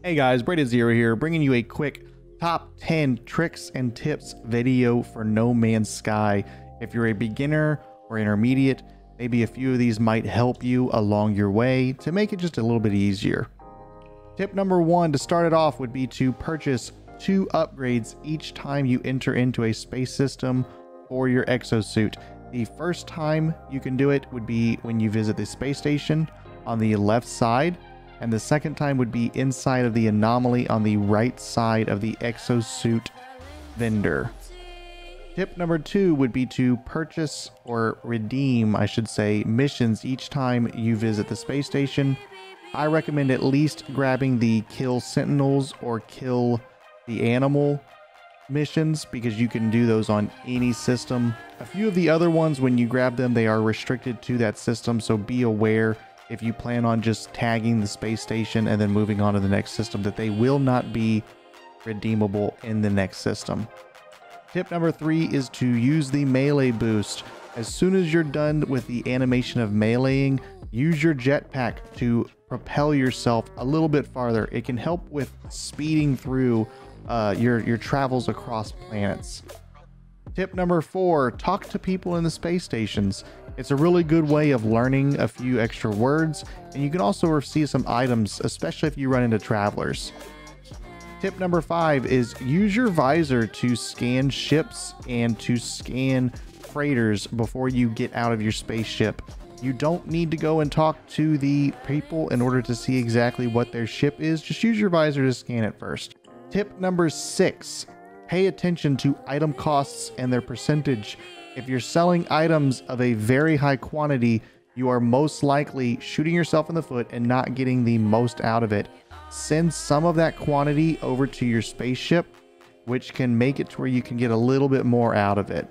Hey guys, Braided Zero here, bringing you a quick top 10 tricks and tips video for No Man's Sky. If you're a beginner or intermediate, maybe a few of these might help you along your way to make it just a little bit easier. Tip number 1 to start it off would be to purchase 2 upgrades each time you enter into a space system for your exosuit. The first time you can do it would be when you visit the space station on the left side, and the second time would be inside of the anomaly on the right side of the exosuit vendor. Tip number 2 would be to purchase or redeem, I should say, missions each time you visit the space station. I recommend at least grabbing the kill sentinels or kill the animal missions because you can do those on any system. A few of the other ones, when you grab them, they are restricted to that system, so be aware if you plan on just tagging the space station and then moving on to the next system that they will not be redeemable in the next system. Tip number 3 is to use the melee boost. As soon as you're done with the animation of meleeing, use your jetpack to propel yourself a little bit farther. It can help with speeding through your travels across planets. Tip number 4, talk to people in the space stations. It's a really good way of learning a few extra words, and you can also receive some items, especially if you run into travelers. Tip number 5 is use your visor to scan ships and to scan freighters before you get out of your spaceship. You don't need to go and talk to the people in order to see exactly what their ship is. Just use your visor to scan it first. Tip number 6, pay attention to item costs and their percentage. If you're selling items of a very high quantity, you are most likely shooting yourself in the foot and not getting the most out of it. Send some of that quantity over to your spaceship, which can make it to where you can get a little bit more out of it.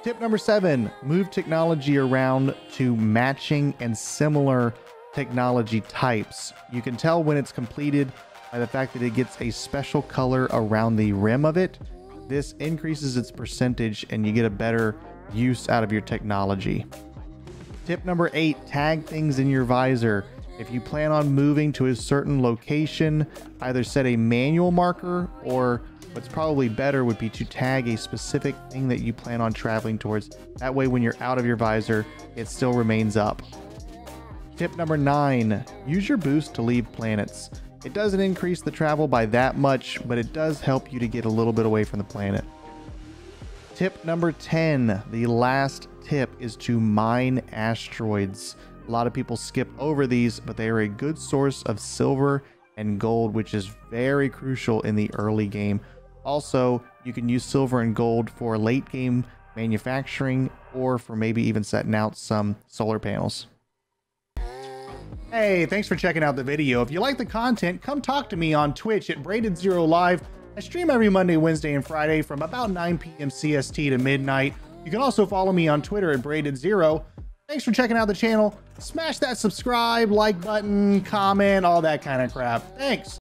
Tip number 7, move technology around to matching and similar technology types. You can tell when it's completed by the fact that it gets a special color around the rim of it. This increases its percentage and you get a better use out of your technology. Tip number 8, tag things in your visor. If you plan on moving to a certain location, either set a manual marker, or what's probably better would be to tag a specific thing that you plan on traveling towards. That way when you're out of your visor, it still remains up. Tip number 9, use your boost to leave planets. It doesn't increase the travel by that much, but it does help you to get a little bit away from the planet. Tip number 10, the last tip, is to mine asteroids. A lot of people skip over these, but they are a good source of silver and gold, which is very crucial in the early game. Also, you can use silver and gold for late game manufacturing or for maybe even setting out some solar panels. Hey, thanks for checking out the video. If you like the content, come talk to me on Twitch at Braided Zero Live. I stream every Monday, Wednesday, and Friday from about 9 p.m. CST to midnight. You can also follow me on Twitter at Braided Zero. Thanks for checking out the channel. Smash that subscribe, like button, comment, all that kind of crap. Thanks.